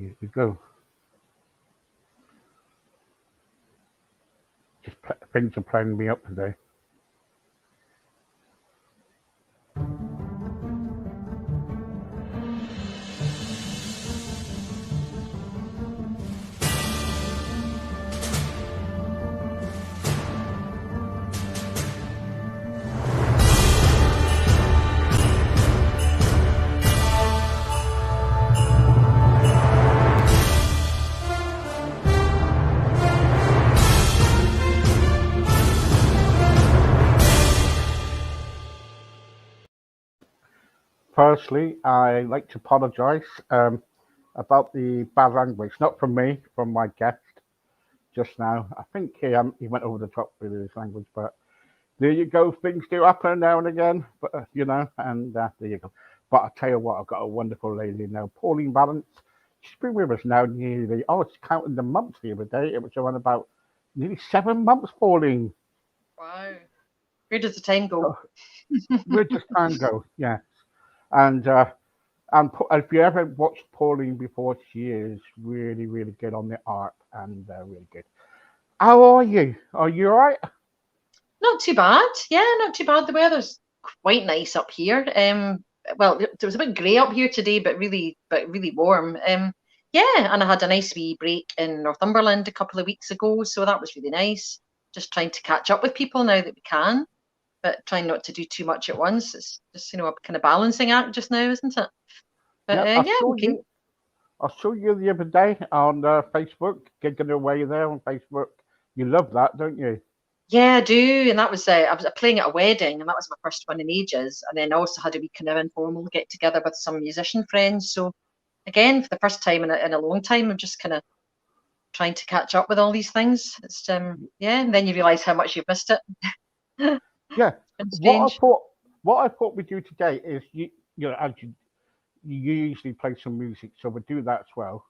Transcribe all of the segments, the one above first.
Here we go. Things are playing me up today. Firstly, I like to apologise about the bad language, not from me, from my guest just now. I think he went over the top with his language, but there you go. Things do happen now and again, but and there you go. But I tell you what, I've got a wonderful lady now, Pauline Vallance. She's been with us now nearly. I was counting the months the other day. It was around about nearly 7 months, Pauline. Wow. Where does the time go? Where does time go? Yeah, and if you ever watched Pauline before, she is really, really good on the art and really good. How are you? Are you all right? Not too bad. Yeah, not too bad. The weather's quite nice up here. Well, it was a bit grey up here today, but really warm. Yeah, and I had a nice wee break in Northumberland a couple of weeks ago, so that was really nice. Just trying to catch up with people now that we can, but trying not to do too much at once. It's just, a kind of balancing act just now, isn't it? But Yep, I yeah, saw okay. you. I saw you the other day on Facebook, gigging away there on Facebook. You love that, don't you? Yeah, I do. And that was I was playing at a wedding, and that was my first one in ages. And then I also had a wee kind of informal get together with some musician friends. So again, for the first time in a long time, I'm just kind of trying to catch up with all these things. It's yeah, and then you realise how much you've missed it. It's Yeah. been What I strange. thought, what I thought we'd do today is as you usually play some music, so we'll do that as well.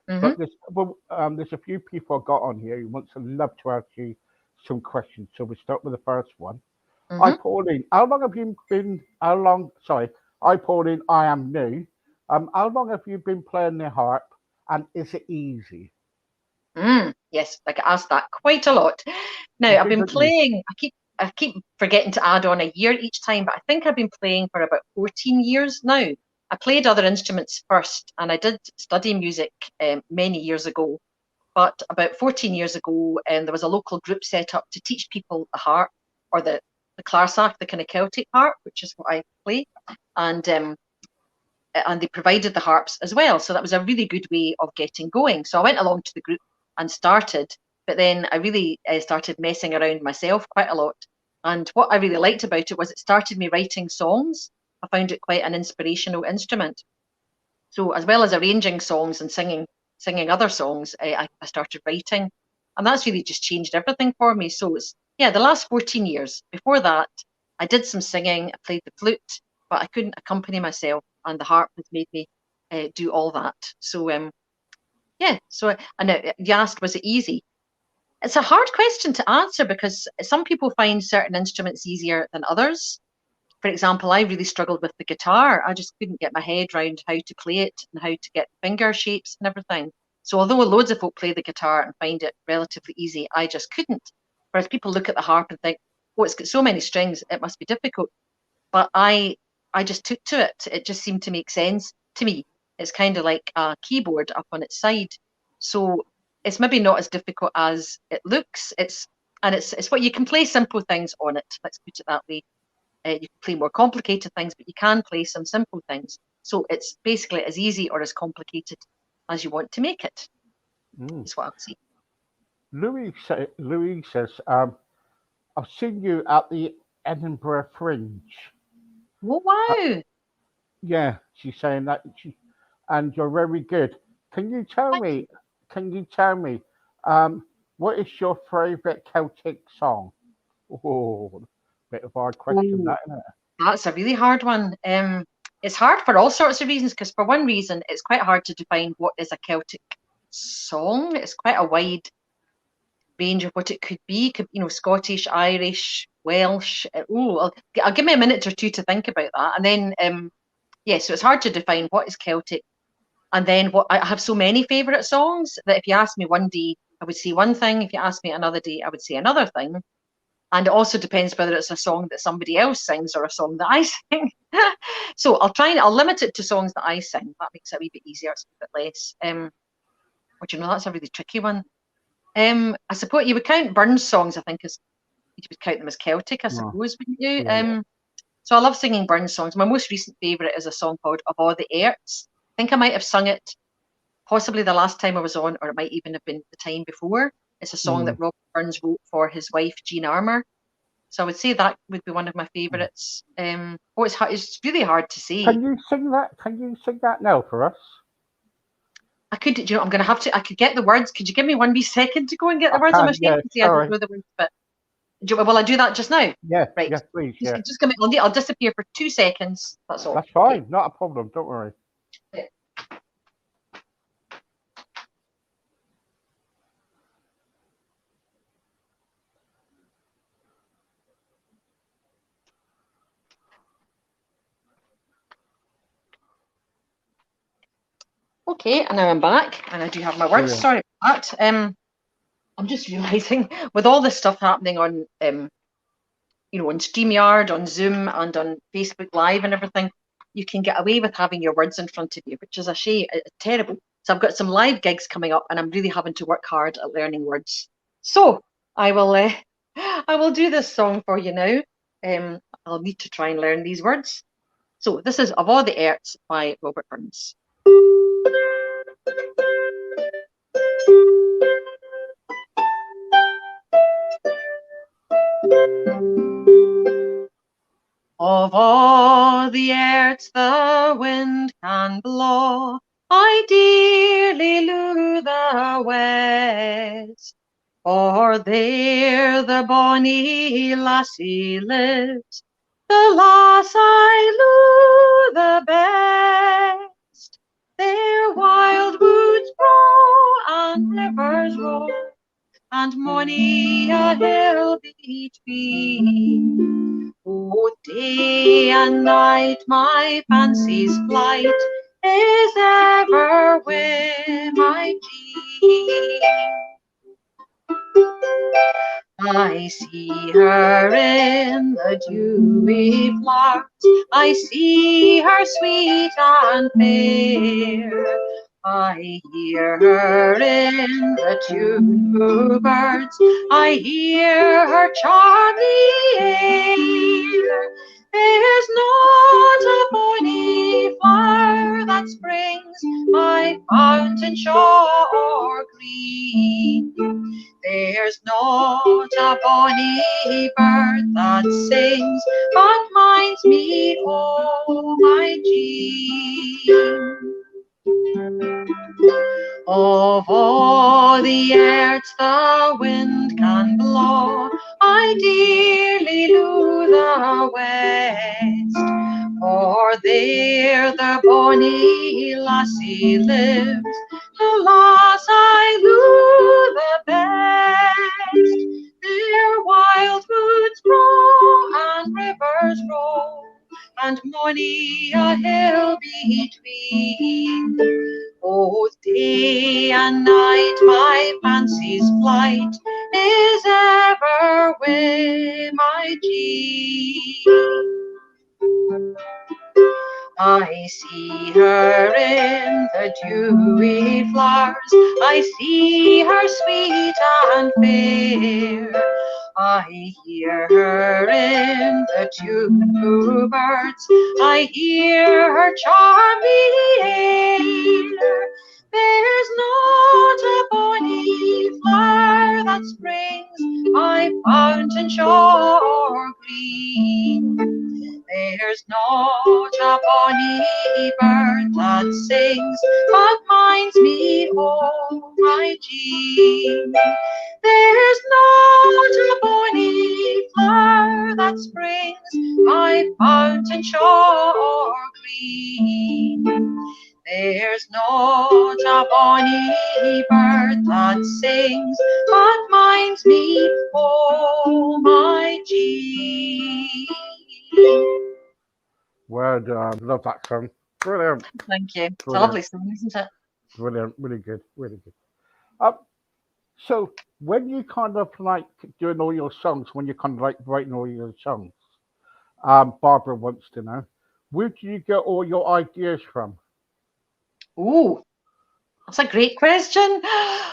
Hmm. But there's a few people I got on here who wants to love to ask you some questions. So we start with the first one. Hi, Hmm. Pauline. How long have you been? How long? Sorry. Hi, Pauline. I am new. How long have you been playing the harp, and is it easy? Yes, I get asked that quite a lot. You Now I've do, been don't you? playing. I keep forgetting to add on a year each time, but I think I've been playing for about 14 years now. I played other instruments first, and I did study music many years ago. But about 14 years ago, there was a local group set up to teach people the harp or the clarsach, the kind of Celtic harp, which is what I play, and and they provided the harps as well. So that was a really good way of getting going. So I went along to the group and started, but then I really started messing around myself quite a lot. And what I really liked about it was it started me writing songs. I found it quite an inspirational instrument. So as well as arranging songs and singing other songs, I started writing, and that's really just changed everything for me. So it's yeah, the last 14 years. Before that, I did some singing, I played the flute, but I couldn't accompany myself, and the harp has made me do all that. So yeah, so and you asked, was it easy? It's a hard question to answer because some people find certain instruments easier than others. For example, I really struggled with the guitar. I just couldn't get my head around how to play it and how to get finger shapes and everything. So although loads of folk play the guitar and find it relatively easy, I just couldn't. Whereas people look at the harp and think, oh, it's got so many strings, it must be difficult. But I just took to it. It just seemed to make sense to me. It's kind of like a keyboard up on its side. So it's maybe not as difficult as it looks. It's what you can play simple things on it. Let's put it that way. You can play more complicated things, but you can play some simple things. So it's basically as easy or as complicated as you want to make it, Mm. is what I would say. Louis says, I've seen you at the Edinburgh Fringe. Oh, Uh, wow. yeah, she's saying that, and you're very good. Can you tell Thank me? you. Can you tell me, um, what is your favourite Celtic song? Oh, bit of a hard question, Oh, that, isn't it? that's a really hard one. It's hard for all sorts of reasons, because for one reason, it's quite hard to define what is a Celtic song. It's quite a wide range of what it could be. Could, Scottish, Irish, Welsh. Oh, I'll give me a minute or two to think about that, and then yeah. So it's hard to define what is Celtic. And then I have so many favourite songs that if you ask me one day, I would say one thing. If you ask me another day, I would say another thing. And it also depends whether it's a song that somebody else sings or a song that I sing. So I'll limit it to songs that I sing. That makes it a wee bit easier, it's a bit less. But you know, that's a really tricky one. I suppose you would count Burns songs, I think, as you would count them as Celtic, I suppose, wouldn't you? Yeah. So I love singing Burns songs. My most recent favourite is a song called Of All the Airts. I think I might have sung it possibly the last time I was on, or it might even have been the time before. It's a song that Robert Burns wrote for his wife, Jean Armour. So I would say that would be one of my favourites. It's really hard to say. Can you sing that? Can you sing that now for us? I could, you know, I'm going to have to, I could get the words. Could you give me 1 wee second to go and get the words? I'm ashamed to say I don't know the words, but will I do that just now? Yeah, right. Yes, please. Just give me, I'll disappear for 2 seconds. That's all. That's fine. Okay. Not a problem. Don't worry. Yeah. Okay, and now I'm back, and I do have my words. Brilliant. Sorry about that. I'm just realising with all this stuff happening on, you know, on StreamYard, on Zoom, and on Facebook Live and everything, you can get away with having your words in front of you, which is a shame. It's terrible. So I've got some live gigs coming up, and I'm really having to work hard at learning words. So I will do this song for you now. I'll need to try and learn these words. So this is Of All the Airts by Robert Burns. Of all the airts the wind can blow, I dearly loo the west. For there the bonny lassie lives, the lass I loo the best. There wild woods grow and rivers roll, and mony a hill between. Both day and night my fancy's flight is ever with my Jean. I see her in the dewy flowers, I see her sweet and fair. I hear her in the tune birds, I hear her charming air. There's not a bonny flower that springs by fountain, shaw, or green. There's not a bonny bird that sings but minds me, oh my Jean. Of all the airts the wind can blow, I dearly loo the west. For there the bonny lassie lives, the lass I loo the best. There wild woods grow and rivers roll, and mony a hill between. Both day and night my fancy's flight is ever with my Jean. I see her in the dewy flowers, I see her sweet and fair. I hear her in the tune birds, I hear her charming air. There's not a bonny flower that springs by fountain, shaw, or green. There's not a bonny bird that sings but minds me, oh my Jean. There's not a bonny flower that springs by fountain, shaw, or green. There's not a bonny bird that sings but minds me, oh my Jean. Well done. Love that song. Brilliant. Thank you. It's a Brilliant. lovely song, isn't it? Brilliant. Really good. Really good. Um, so when you kind of like doing all your songs, when you're kind of like writing all your songs, Barbara wants to know, where do you get all your ideas from? Oh, that's a great question.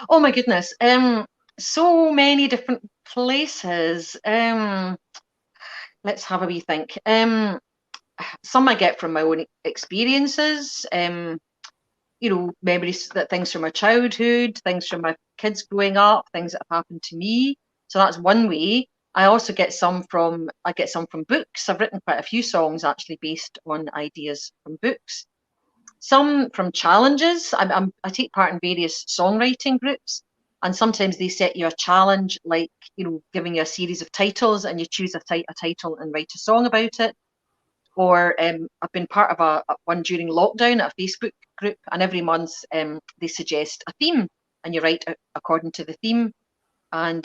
Oh my goodness. So many different places. Let's have a wee think. Some I get from my own experiences. Memories, that things from my childhood, things from my kids growing up, things that have happened to me. So that's one way. I get some from books. I've written quite a few songs actually based on ideas from books. Some from challenges. I take part in various songwriting groups, and sometimes they set you a challenge, like giving you a series of titles, and you choose a title and write a song about it. Or I've been part of one during lockdown at a Facebook group, and every month they suggest a theme, and you write according to the theme, and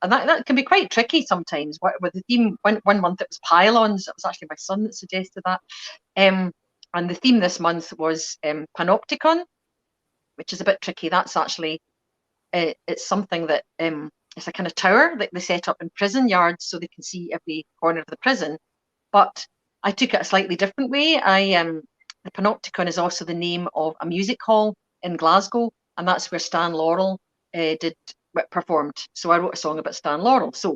that can be quite tricky sometimes. With the theme, one month it was pylons. It was actually my son that suggested that, and the theme this month was panopticon, which is a bit tricky. That's actually it's something that it's a kind of tower that they set up in prison yards so they can see every corner of the prison. But I took it a slightly different way. The Panopticon is also the name of a music hall in Glasgow, and that's where Stan Laurel did performed. So I wrote a song about Stan Laurel. So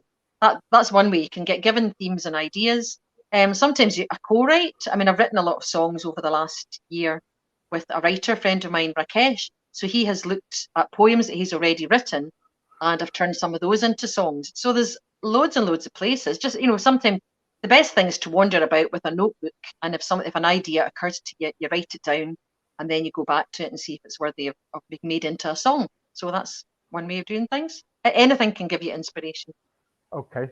that's one way you can get given themes and ideas. Sometimes I co-write. I mean, I've written a lot of songs over the last year with a writer friend of mine, Rakesh. So he has looked at poems that he's already written, and I've turned some of those into songs. So there's loads and loads of places. Just sometimes the best thing is to wander about with a notebook, and if an idea occurs to you, you write it down, and then you go back to it and see if it's worthy of being made into a song. So that's one way of doing things. Anything can give you inspiration. Okay.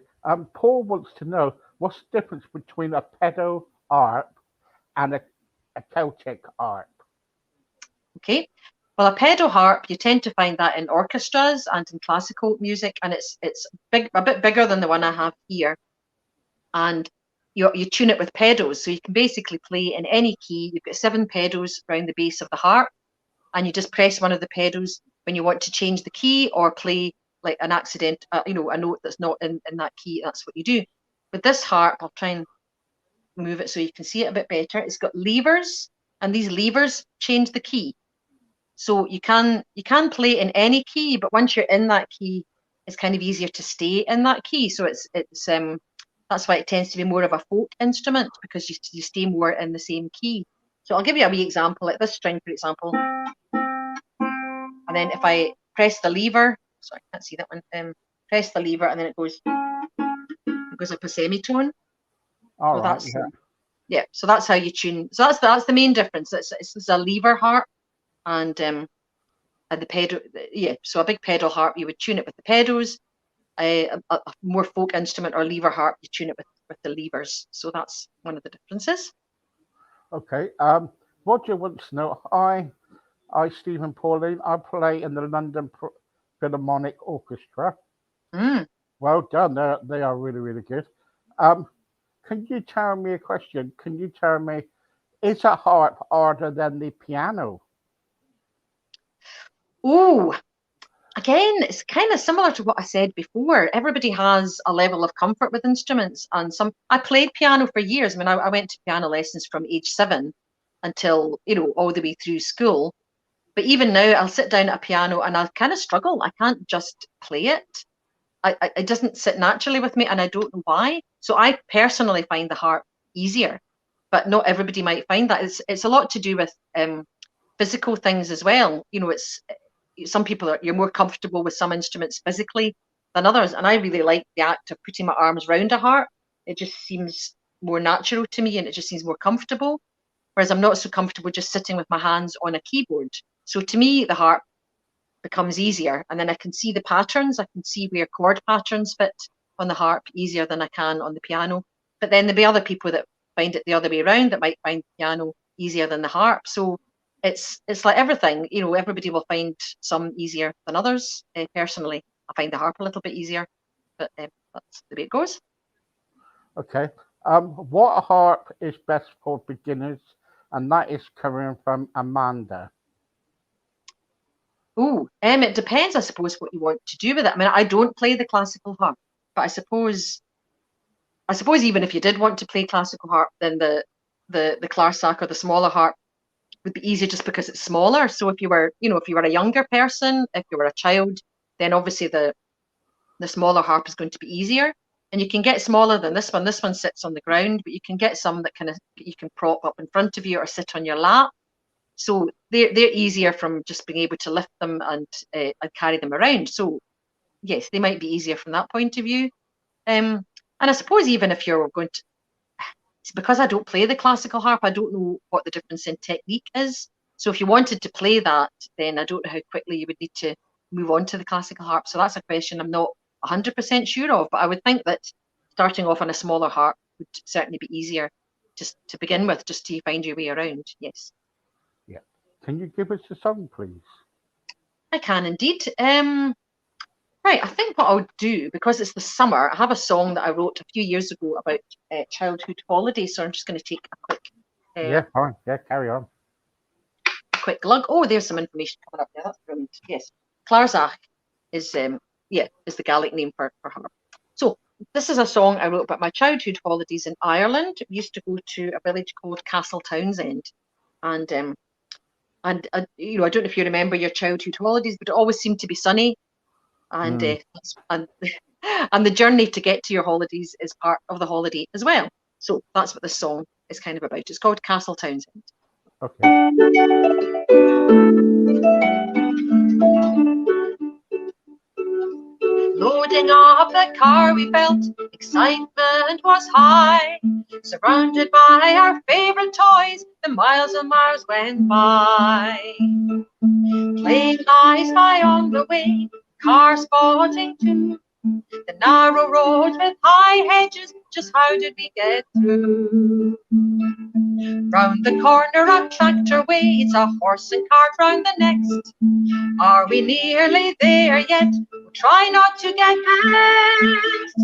Paul wants to know what's the difference between a pedal harp and a Celtic harp. Okay. Well, a pedal harp, you tend to find that in orchestras and in classical music, and it's a bit bigger than the one I have here. And you tune it with pedals, so you can basically play in any key. You've got 7 pedals around the base of the harp, and you just press one of the pedals when you want to change the key or play like an accident, a note that's not in that key. That's what you do. With this harp, I'll try and move it so you can see it a bit better. It's got levers, and these levers change the key. So you can play in any key, but once you're in that key, it's kind of easier to stay in that key. So it's that's why it tends to be more of a folk instrument, because you stay more in the same key. So I'll give you a wee example, like this string, for example. And then if I press the lever, sorry, I can't see that one. Press the lever, and then it goes up a semitone. All So right. that's Yeah. yeah. So that's how you tune. So that's the main difference. It's a lever harp, and the pedal. Yeah. So a big pedal harp, you would tune it with the pedals. A more folk instrument or lever harp, you tune it with the levers. So that's one of the differences. Okay. Roger wants to know. Stephen Pauline. I play in the London Philharmonic Orchestra. Mm. Well done. They are really, really good. Um, can you tell me a question? Can you tell me, is a harp harder than the piano? Oh, again, it's kind of similar to what I said before. Everybody has a level of comfort with instruments, and I played piano for years. I mean, I went to piano lessons from age 7 until all the way through school. But even now, I'll sit down at a piano and I'll kind of struggle. I can't just play it. It doesn't sit naturally with me, and I don't know why. So I personally find the harp easier, but not everybody might find that. It's a lot to do with physical things as well. It's some people you're more comfortable with some instruments physically than others, and I really like the act of putting my arms round a harp. It just seems more natural to me, and it just seems more comfortable. Whereas I'm not so comfortable just sitting with my hands on a keyboard. So to me, the harp becomes easier, and then I can see the patterns. I can see where chord patterns fit on the harp easier than I can on the piano. But then there'll be other people that find it the other way around, that might find the piano easier than the harp. So it's like everything. Everybody will find some easier than others. Personally, I find the harp a little bit easier, but that's the way it goes. Okay. What harp is best for beginners and that is coming from Amanda. Oh, it depends, I suppose, what you want to do with it. I mean, I don't play the classical harp, but I suppose even if you did want to play classical harp, then the clarsach or the smaller harp would be easier just because it's smaller. So if you were, if you were a younger person, if you were a child, then obviously the smaller harp is going to be easier. And you can get smaller than this one. This one sits on the ground, but you can get some that you can prop up in front of you or sit on your lap. So they're easier from just being able to lift them and carry them around. So yes, they might be easier from that point of view. And I suppose even if you're going to, because I don't play the classical harp, I don't know what the difference in technique is. So if you wanted to play that, then I don't know how quickly you would need to move on to the classical harp. So that's a question I'm not 100% sure of, but I would think that starting off on a smaller harp would certainly be easier just to begin with, just to find your way around. Yes. Yeah. Can you give us a song, please? I can indeed. Right, I think what I'll do, because it's the summer, I have a song that I wrote a few years ago about childhood holidays, so I'm just going to take a quick Yeah, fine. Yeah, carry on. glug. Oh, there's some information coming up there. That's brilliant. Yes, Klarzach is is the Gaelic name for her. So this is a song I wrote about my childhood holidays in Ireland. We used to go to a village called Castle Townsend, and I don't know if you remember your childhood holidays, but it always seemed to be sunny. And and the journey to get to your holidays is part of the holiday as well. So that's what this song is kind of about. It's called Castle Townsend. Okay. Loading up the car, we felt excitement was high. Surrounded by our favourite toys, the miles and miles went by. Playing I Spy on the way, car spotting too. The narrow roads with high hedges, just how did we get through? Round the corner a tractor waits, a horse and cart round the next. Are we nearly there yet? We'll try not to get past.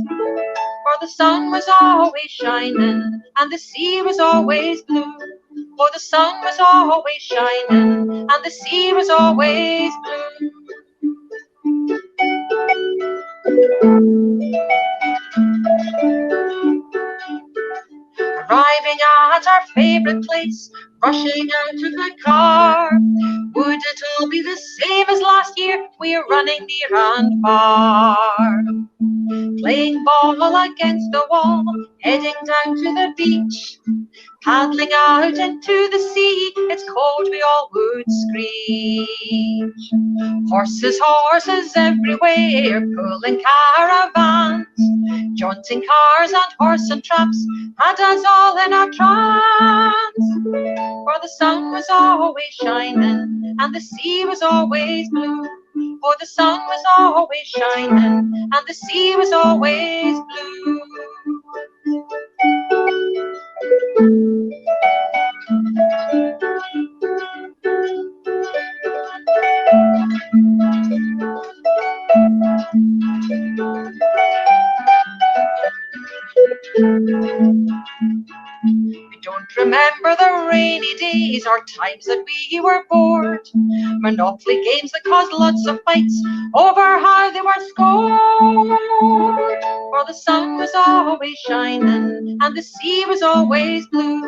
For the sun was always shining and the sea was always blue. For the sun was always shining and the sea was always blue. Arriving at our favourite place, rushing out of the car. Would it all be the same as last year? We're running near and far. Playing ball against the wall, heading down to the beach. Paddling out into the sea, it's cold, we all would screech. Horses everywhere, pulling caravans. Jaunting cars and horse and traps had us all in a trance. For the sun was always shining and the sea was always blue. For the sun was always shining and the sea was always blue. We don't remember the rainy days or times that we were bored. Monopoly games that caused lots of fights over how they were scored. For the sun was always shining and the sea was always blue.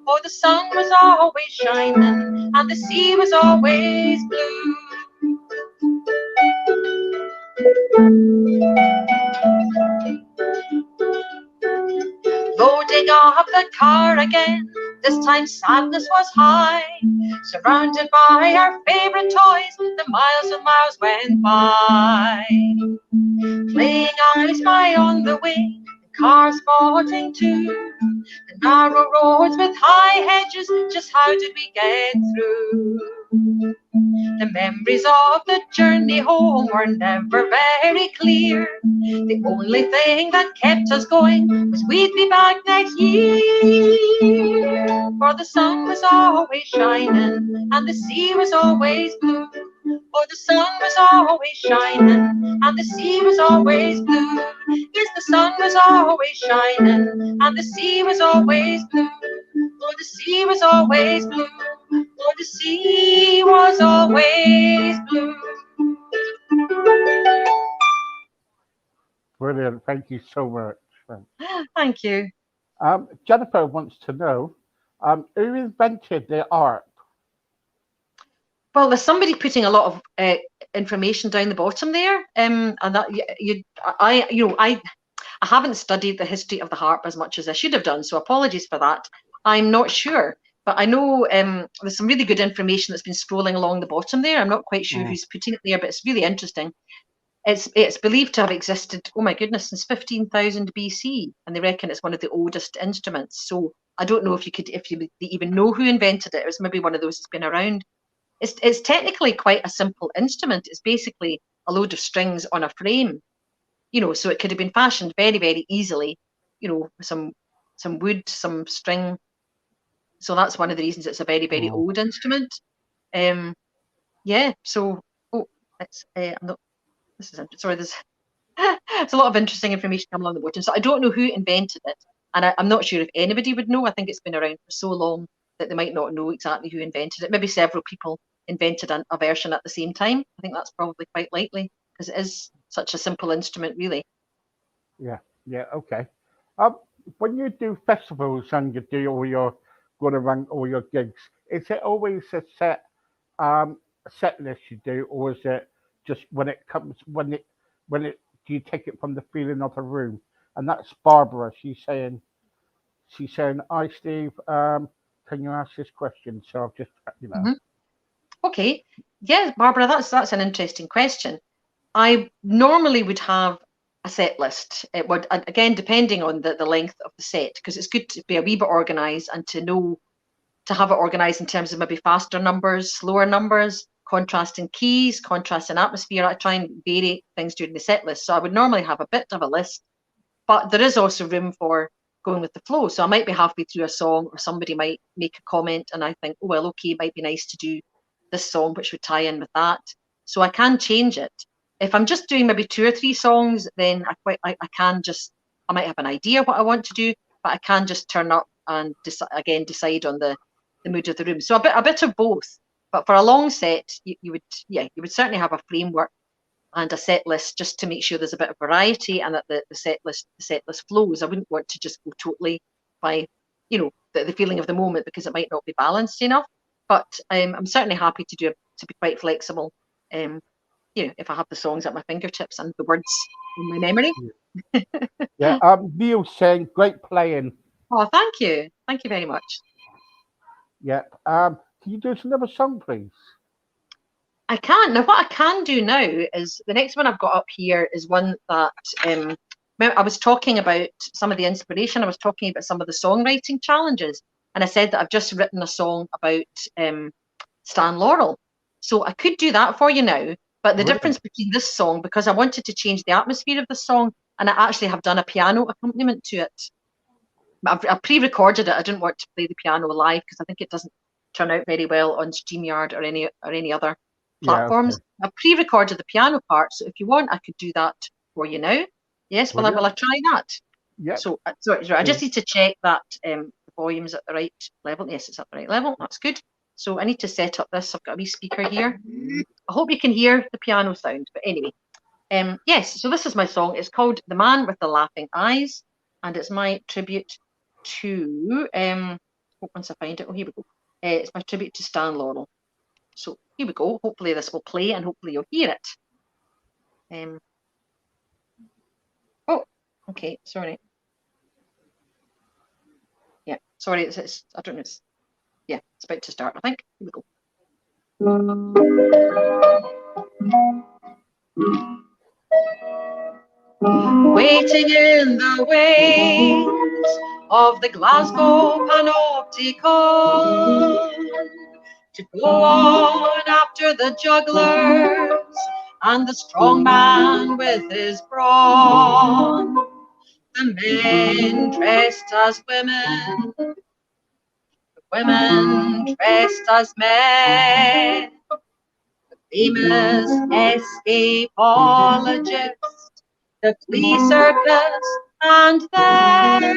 For the sun was always shining and the sea was always blue. Loading up the car again, this time sadness was high. Surrounded by our favourite toys, the miles and miles went by. Playing I Spy on the way, the car spotting too. The narrow roads with high hedges, just how did we get through? The memories of the journey home were never very clear. The only thing that kept us going was we'd be back next year. For the sun was always shining and the sea was always blue. For the sun was always shining and the sea was always blue. Yes, the sun was always shining and the sea was always blue. Oh, the sea was always blue. Oh, the sea was always blue. Brilliant. Thank you so much. Thanks. Thank you. Jennifer wants to know who invented the art? Well, there's somebody putting a lot of information down the bottom there, and that I haven't studied the history of the harp as much as I should have done, so apologies for that. I'm not sure, but I know there's some really good information that's been scrolling along the bottom there. I'm not quite sure who's putting it there, but it's really interesting. It's believed to have existed, oh my goodness, since 15,000 BC, and they reckon it's one of the oldest instruments. So I don't know if you even know who invented it. It was maybe one of those that's been around. It's technically quite a simple instrument. It's basically a load of strings on a frame, so it could have been fashioned very, very easily, some wood, some string. So that's one of the reasons it's a very, very old instrument. Yeah. So, it's I'm not. This is sorry. There's there's a lot of interesting information coming along the bottom. So I don't know who invented it, and I'm not sure if anybody would know. I think it's been around for so long that they might not know exactly who invented it. Maybe several people invented a version at the same time. I think that's probably quite likely because it is such a simple instrument, really. Yeah, yeah, okay. Um, when you do festivals and you do all your going around all your gigs, is it always a set list you do, or is it just when it do you take it from the feeling of the room? And that's Barbara. She's saying, "Hi Steve, can you ask this question?" So I've just. Mm-hmm. Okay. Yeah, Barbara, that's an interesting question. I normally would have a set list. It would, again, depending on the length of the set, because it's good to be a wee bit organised and to have it organised in terms of maybe faster numbers, slower numbers, contrasting keys, contrasting atmosphere. I try and vary things during the set list. So I would normally have a bit of a list, but there is also room for going with the flow. So I might be halfway through a song, or somebody might make a comment, and I think, oh, well, okay, it might be nice to do this song, which would tie in with that. So I can change it. If I'm just doing maybe 2 or 3 songs, then I might have an idea what I want to do, but I can just turn up and decide on the mood of the room. So a bit of both. But for a long set, you would certainly have a framework and a set list just to make sure there's a bit of variety and that the set list flows. I wouldn't want to just go totally by the feeling of the moment, because it might not be balanced enough. But I'm certainly happy to be quite flexible. If I have the songs at my fingertips and the words in my memory. Yeah. Neil saying, "Great playing." Oh, thank you very much. Yeah. Can you do us another song, please? I can. Now, what I can do now is the next one I've got up here is one that I was talking about some of the inspiration. I was talking about some of the songwriting challenges, and I said that I've just written a song about Stan Laurel. So I could do that for you now, but the difference between this song, because I wanted to change the atmosphere of the song, and I actually have done a piano accompaniment to it. I pre-recorded it. I didn't want to play the piano live because I think it doesn't turn out very well on StreamYard or any other platforms. Yeah, okay. I pre-recorded the piano part, so if you want, I could do that for you now. Yes, will I try that? Yep. So I just need to check that the volume's at the right level. Yes, it's at the right level. That's good. So I need to set up this. I've got a wee speaker here. I hope you can hear the piano sound. But anyway, yes. So this is my song. It's called "The Man with the Laughing Eyes," and it's my tribute to. Once I find it, here we go. It's my tribute to Stan Laurel. So here we go. Hopefully this will play and hopefully you'll hear it. Oh, okay. Sorry. Yeah, sorry. It's I don't know. It's about to start, I think. Here we go. Waiting in the wings of the Glasgow Panopticon to go on after the jugglers and the strong man with his brawn. The men dressed as women, the women dressed as men, the famous escapologists, the flea circus, and then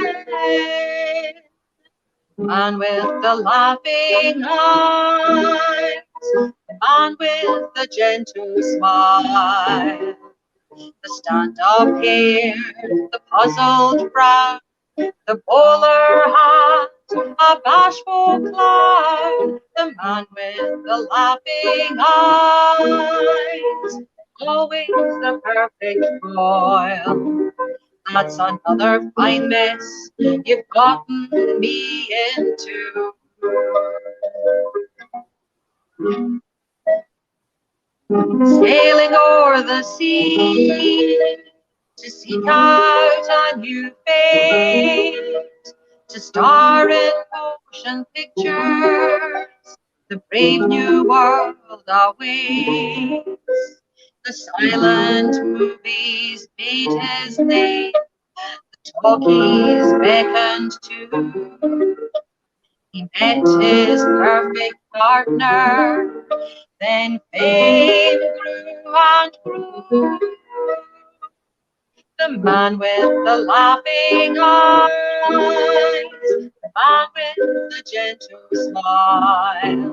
man with the laughing eyes, the man with the gentle smile, the stand-up hair, the puzzled brow, the bowler hat, a bashful clown, the man with the laughing eyes, always the perfect foil. That's another fine mess you've gotten me into. Sailing o'er the sea to seek out a new fate, to star in motion pictures, the brave new world awaits. The silent movies made his name, the talkies beckoned to. He met his perfect partner, then fame grew and grew. The man with the laughing eyes, the man with the gentle smile,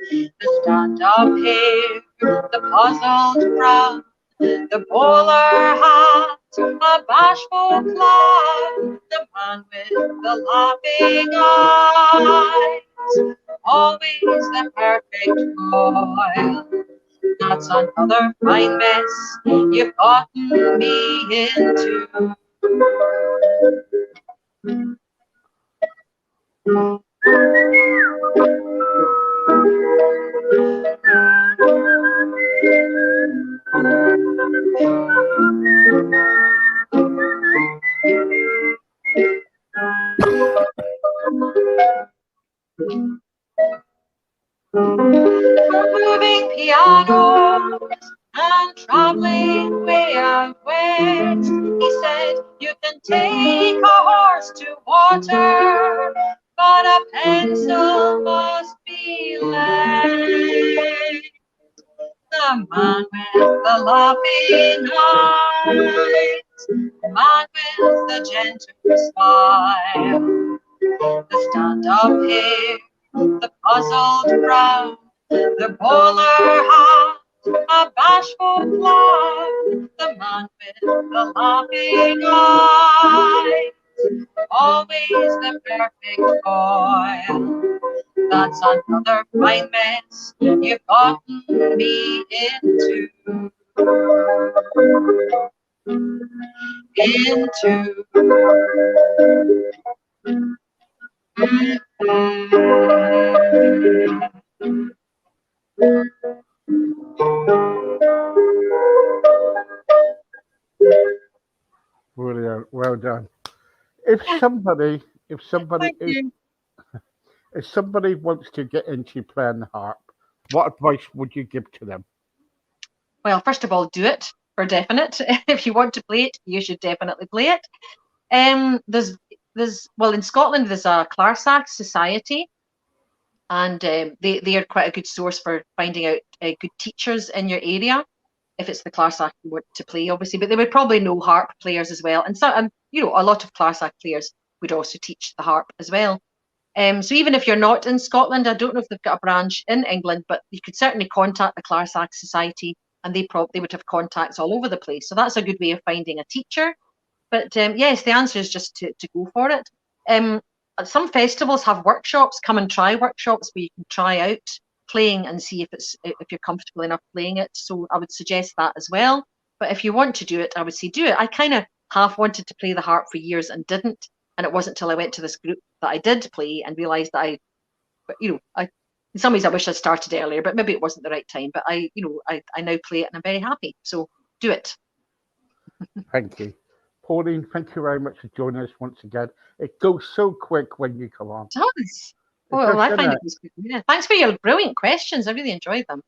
the stand-up hair, the puzzled brow, the bowler hat, a bashful clown, the man with the laughing eyes, always the perfect foil. That's another fine mess you've gotten me into. Moving pianos and traveling way out west, he said, you can take a horse to water, but a pencil must be lent. The man with the laughing eyes, the man with the gentle smile, the stand-up hair, the puzzled brow, the bowler hat, a bashful clown, the man with the laughing eyes, always the perfect foil. That's another fine mess you've gotten me into. Brilliant. Well done. If somebody, if somebody, Thank you. if somebody wants to get into playing the harp, what advice would you give to them? Well, first of all, do it for definite. If you want to play it, you should definitely play it. Well, in Scotland there's a Clarsach society, and they are quite a good source for finding out good teachers in your area. If it's the Clarsach you want to play, obviously, but they would probably know harp players as well, and so a lot of Clarsach players would also teach the harp as well. So even if you're not in Scotland, I don't know if they've got a branch in England, but you could certainly contact the Clarsach Society, and they would have contacts all over the place. So that's a good way of finding a teacher. But yes, the answer is just to go for it. Some festivals have workshops. Come and try workshops where you can try out playing and see if you're comfortable enough playing it. So I would suggest that as well. But if you want to do it, I would say do it. I kind of half wanted to play the harp for years and didn't, and it wasn't until I went to this group that I did play and realised that in some ways I wish I'd started earlier, but maybe it wasn't the right time. But I now play it and I'm very happy. So do it. Thank you. Pauline, thank you very much for joining us once again. It goes so quick when you come on. It does. Well, I find it was good. Yeah. Thanks for your brilliant questions. I really enjoyed them.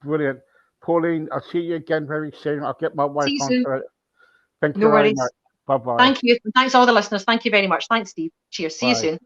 Brilliant. Pauline, I'll see you again very soon. I'll get my wife See you on soon. to it. Thank you No very worries. much. Bye-bye. Thank you. Thanks all the listeners. Thank you very much. Thanks, Steve. Cheers. See you Bye. soon.